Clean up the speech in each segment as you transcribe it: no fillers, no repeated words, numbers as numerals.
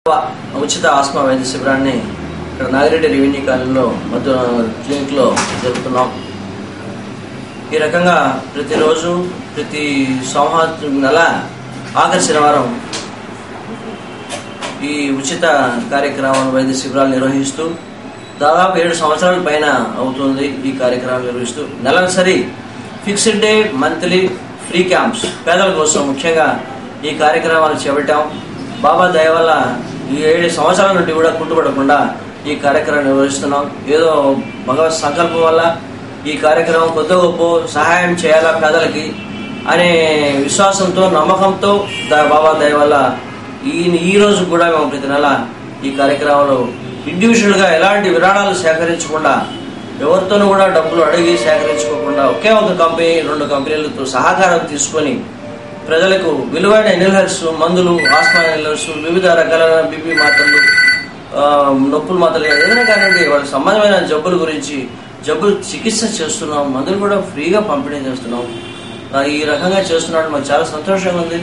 ఉచిత ఆస్మా వైద్య శిబిరాన్ని ఇక్కడ నాగిరెడ్డి రెవెన్యూ కాలనీలో మధ్య క్లినిక్లో జరుపుతున్నాం. ఈ రకంగా ప్రతిరోజు ప్రతి నెల ఆఖరి శనివారం ఈ ఉచిత కార్యక్రమాలు వైద్య శిబిరాలు నిర్వహిస్తూ దాదాపు 7 సంవత్సరాల పైన అవుతుంది. ఈ కార్యక్రమాలు నిర్వహిస్తూ నెలసరి fixed day monthly free camps పేదల కోసం ముఖ్యంగా ఈ కార్యక్రమాలు చేపట్టాం. బాబా దయ వల్ల ఈ 7 సంవత్సరాల నుండి కూడా కుంటుపడకుండా ఈ కార్యక్రమం నిర్వహిస్తున్నాం. ఏదో భగవత్ సంకల్పం వల్ల ఈ కార్యక్రమం కొద్ది గొప్ప సహాయం చేయాలా పేదలకి అనే విశ్వాసంతో నమ్మకంతో బాబా దయ వల్ల ఈ రోజు కూడా మేము ప్రతి నెల ఈ కార్యక్రమంలో ఇండివిజువల్గా ఎలాంటి విరాళాలు సేకరించకుండా ఎవరితోనూ కూడా డబ్బులు అడిగి సేకరించుకోకుండా ఒకే ఒక కంపెనీ 2 కంపెనీలతో సహకారం తీసుకొని ప్రజలకు విలువైన ఇన్హేలర్స్, మందులు, ఆస్మా ఇన్హేలర్స్, వివిధ రకాల బీపీ మాత్రలు, నొప్పుల మాత్రలు ఏదైనా కానివ్వండి వాళ్ళకి సంబంధమైన జబ్బుల గురించి జబ్బులు చికిత్స చేస్తున్నాం. మందులు కూడా ఫ్రీగా పంపిణీ చేస్తున్నాం. ఈ రకంగా చేస్తున్నాడు మాకు చాలా సంతోషంగా ఉంది.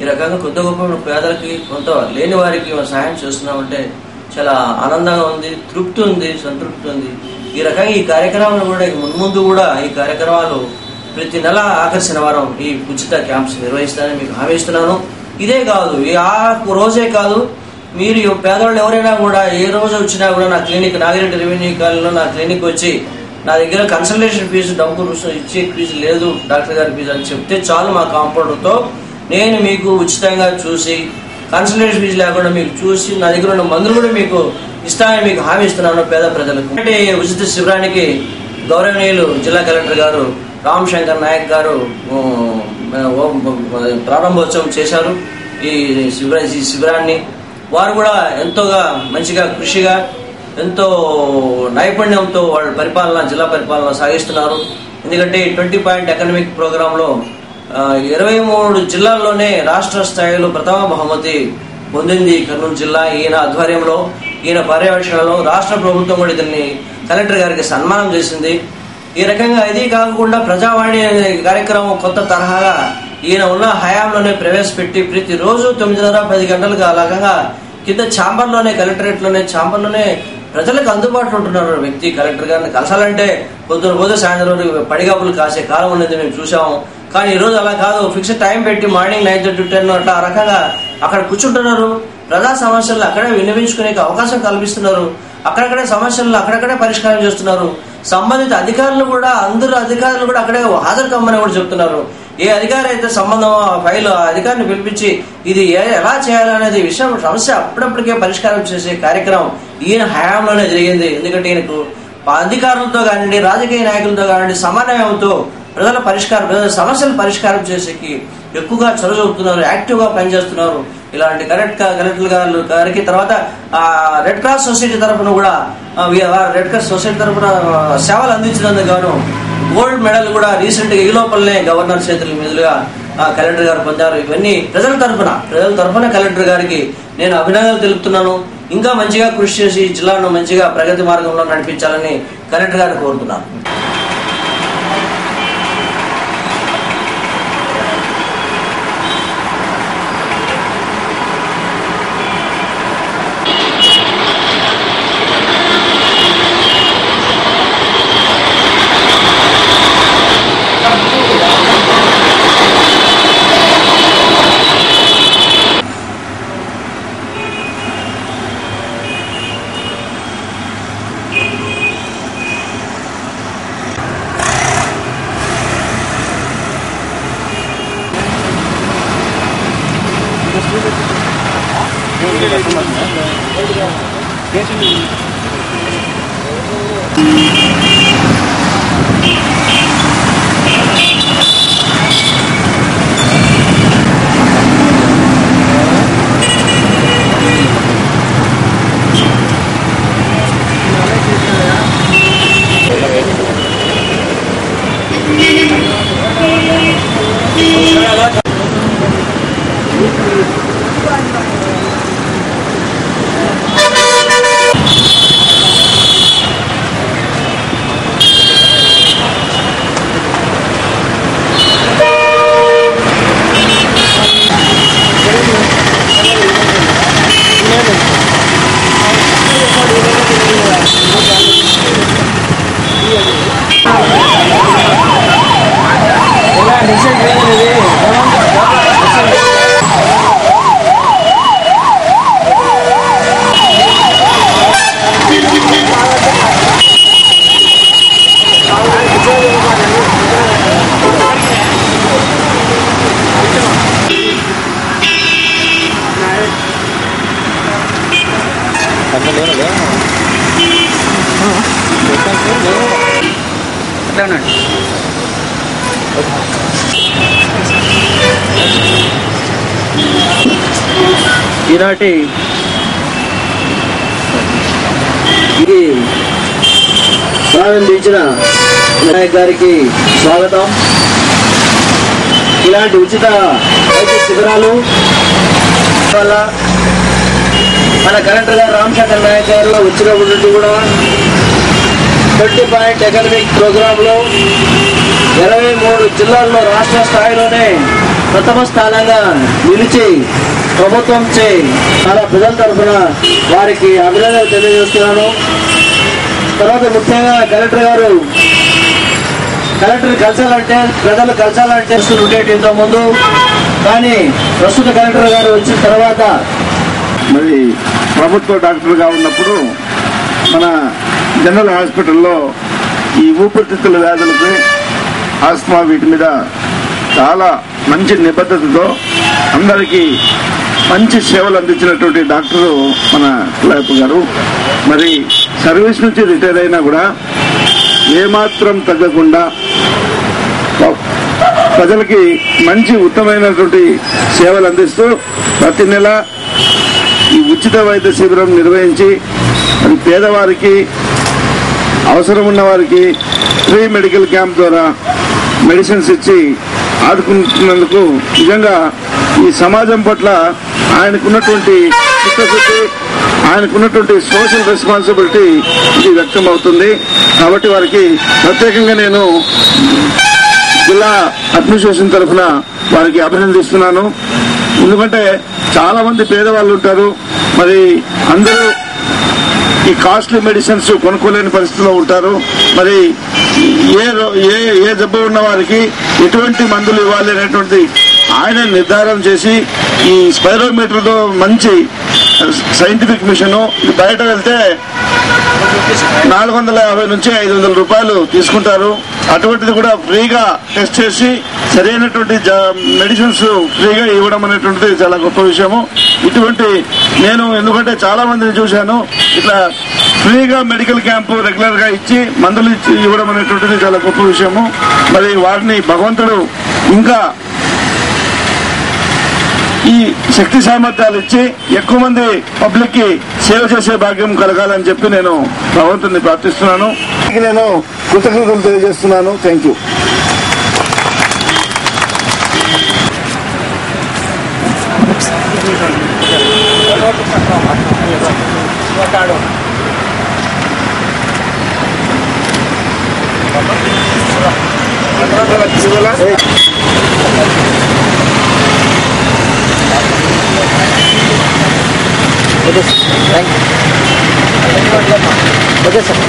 ఈ రకంగా కొద్ది గొప్ప పేదలకి కొంత లేని వారికి సహాయం చేస్తున్నామంటే చాలా ఆనందంగా ఉంది, తృప్తి ఉంది, సంతృప్తి ఉంది. ఈ రకంగా ఈ కార్యక్రమాలు కూడా మున్ముందు కూడా ఈ కార్యక్రమాలు ప్రతి నెల ఆఖరి శనివారం ఈ ఉచిత క్యాంప్స్ నిర్వహిస్తానని మీకు హామీ ఇస్తున్నాను. ఇదే కాదు, ఆ రోజే కాదు, మీరు పేదవాళ్ళు ఎవరైనా కూడా ఏ రోజు వచ్చినా కూడా నా క్లినిక్ నాగిరెడ్డి రెవెన్యూ కాలనీలో నా క్లినిక్ వచ్చి నా దగ్గర కన్సల్టేషన్ ఫీజు డబ్బులు ఇచ్చే ఫీజు లేదు, డాక్టర్ గారి ఫీజు అని చెప్తే చాలు. మా కాంపౌండర్తో నేను మీకు ఉచితంగా చూసి కన్సల్టేషన్ ఫీజు లేకుండా మీకు చూసి నా దగ్గర ఉన్న మందులు కూడా మీకు ఇస్తానని మీకు హామీ ఇస్తున్నాను పేద ప్రజలకు. అంటే ఉచిత శిబిరానికి గౌరవనీయులు జిల్లా కలెక్టర్ గారు రామ్ శంకర్ నాయక్ గారు ప్రారంభోత్సవం చేశారు. ఈ శిబిరాన్ని వారు కూడా ఎంతోగా మంచిగా కృషిగా ఎంతో నైపుణ్యంతో వాళ్ళ పరిపాలన జిల్లా పరిపాలన సాగిస్తున్నారు. ఎందుకంటే 20 పాయింట్ ఎకనమిక్ ప్రోగ్రాంలో 23 జిల్లాల్లోనే రాష్ట్ర స్థాయిలో ప్రథమ బహుమతి పొందింది కర్నూలు జిల్లా. ఈయన ఆధ్వర్యంలో, ఈయన పర్యవేక్షణలో రాష్ట్ర ప్రభుత్వం కూడా ఇతన్ని కలెక్టర్ గారికి సన్మానం చేసింది. ఈ రకంగా ఇది కాకుండా ప్రజావాణి అనే కార్యక్రమం కొత్త తరహాగా ఈయన ఉన్న హయాంలోనే ప్రవేశపెట్టి ప్రతిరోజు 9:30-10 గంటలకు అలాగంగా కింద ఛాంబర్లోనే కలెక్టరేట్లోనే ఛాంబర్లోనే ప్రజలకు అందుబాటులో ఉంటున్నారు వ్యక్తి. కలెక్టర్ గారిని కలసాలంటే పొద్దున పోతే సాయంత్రం పడిగాపులు కాసే కాలం అనేది మేము చూసాము. కానీ ఈరోజు అలా కాదు, ఫిక్స్డ్ టైం పెట్టి మార్నింగ్ 9 to 10 అట్లా ఆ రకంగా అక్కడ కూర్చుంటున్నారు. ప్రజా సమస్యలు అక్కడే విన్నవించుకునే అవకాశం కల్పిస్తున్నారు. అక్కడక్కడే సమస్యలను అక్కడక్కడే పరిష్కారం చేస్తున్నారు. సంబంధిత అధికారులు కూడా అందరూ అధికారులు కూడా అక్కడే హాజరు కమ్మని కూడా చెప్తున్నారు. ఏ అధికారి అయితే సంబంధం ఫైల్ అధికారిని పిలిపించి ఇది ఎలా చేయాలనేది విషయం సమస్య అప్పుడప్పటికే పరిష్కారం చేసే కార్యక్రమం ఈయన హయాంలోనే జరిగింది. ఎందుకంటే ఈయనకు అధికారులతో కానివ్వండి, రాజకీయ నాయకులతో కానివ్వండి సమన్వయంతో ప్రజల సమస్యలు పరిష్కారం చేసేకి ఎక్కువగా చొరవ చూపుతున్నారు, యాక్టివ్గా పనిచేస్తున్నారు. ఇలాంటి కలెక్టర్ గారికి తర్వాత రెడ్ క్రాస్ సొసైటీ తరఫున కూడా రెడ్ క్రాస్ సొసైటీ తరఫున సేవలు అందించినందుకు గాను గోల్డ్ మెడల్ కూడా రీసెంట్ గా ఈ లోపలనే గవర్నర్ చేతుల మీదుగా కలెక్టర్ గారు పొందారు. ఇవన్నీ ప్రజల తరఫున కలెక్టర్ గారికి నేను అభినందనలు తెలుపుతున్నాను. ఇంకా మంచిగా కృషి చేసి జిల్లాను మంచిగా ప్రగతి మార్గంలో నడిపించాలని కలెక్టర్ గారిని కోరుతున్నాను. ఈనాటి ఇది ప్రారంభించిన వినాయక్ గారికి స్వాగతం. ఇలాంటి ఉచిత వైద్య శిబిరాలు వల్ల మన కలెక్టర్ గారు రామశంకర్ నాయక్ గారు వచ్చినప్పటి నుండి కూడా 20 పాయింట్ ఎకనమిక్ ప్రోగ్రామ్ లో 23 జిల్లాల్లో రాష్ట్ర స్థాయిలోనే ప్రథమ స్థానంగా నిలిచి ప్రభుత్వంచే చాలా ప్రజల తరఫున వారికి అభినందనలు తెలియజేస్తున్నాను. తర్వాత ముఖ్యంగా కలెక్టర్ కలిసాలంటే ప్రజలు కలిసాలంటే ఉండేటి ఇంత ముందు, కానీ ప్రస్తుత కలెక్టర్ గారు వచ్చిన తర్వాత మరి ప్రభుత్వ డాక్టర్గా ఉన్నప్పుడు మన జనరల్ హాస్పిటల్లో ఈ ఊపిరితిత్తుల వ్యాధులకి ఆస్మా వీటి మీద చాలా మంచి నిబద్ధతతో అందరికీ మంచి సేవలు అందించినటువంటి డాక్టరు మన కులాయప్ప గారు. మరి సర్వీస్ నుంచి రిటైర్ అయినా కూడా ఏమాత్రం తగ్గకుండా ప్రజలకి మంచి ఉత్తమమైనటువంటి సేవలు అందిస్తూ ప్రతి నెల ఈ ఉచిత వైద్య శిబిరం నిర్వహించి మరి పేదవారికి అవసరం ఉన్న వారికి ఫ్రీ మెడికల్ క్యాంప్ ద్వారా మెడిసిన్స్ ఇచ్చి ఆదుకుంటున్నందుకు నిజంగా ఈ సమాజం పట్ల ఆయనకున్నటువంటి చిత్తశుద్ధి, ఆయనకున్నటువంటి సోషల్ రెస్పాన్సిబిలిటీ ఇది వ్యక్తం అవుతుంది. కాబట్టి వారికి ప్రత్యేకంగా నేను జిల్లా అడ్మినిస్ట్రేషన్ తరఫున వారికి అభినందిస్తున్నాను. ఎందుకంటే చాలా మంది పేదవాళ్ళు ఉంటారు, మరి అందరూ ఈ కాస్ట్లీ మెడిసిన్స్ కొనుక్కోలేని పరిస్థితిలో ఉంటారు. మరి ఏ జబ్బు ఉన్న వారికి ఎటువంటి మందులు ఇవ్వాలి అనేటువంటి ఆయన నిర్ధారణ చేసి ఈ స్పైరోమీటర్ తో మంచి సైంటిఫిక్ మిషన్ బయట వెళ్తే 450 నుంచి 500 రూపాయలు తీసుకుంటారు. అటువంటిది కూడా ఫ్రీగా టెస్ట్ చేసి సరైనటువంటి మెడిసిన్స్ ఫ్రీగా ఇవ్వడం అనేటువంటిది చాలా గొప్ప విషయము. ఇటువంటి నేను ఎందుకంటే చాలా మందిని చూశాను, ఇట్లా ఫ్రీగా మెడికల్ క్యాంపు రెగ్యులర్ గా ఇచ్చి మందులు ఇచ్చి ఇవ్వడం అనేటువంటిది చాలా గొప్ప విషయము. మరి వాటిని భగవంతుడు ఇంకా ఈ శక్తి సామర్థ్యాలు ఇచ్చి ఎక్కువ మంది పబ్లిక్ కి సేవ చేసే భాగ్యం కలగాలని చెప్పి నేను భగవంతుని ప్రార్థిస్తున్నాను. నేను కృతజ్ఞతలు తెలియజేస్తున్నాను. Thank you. Okay sir.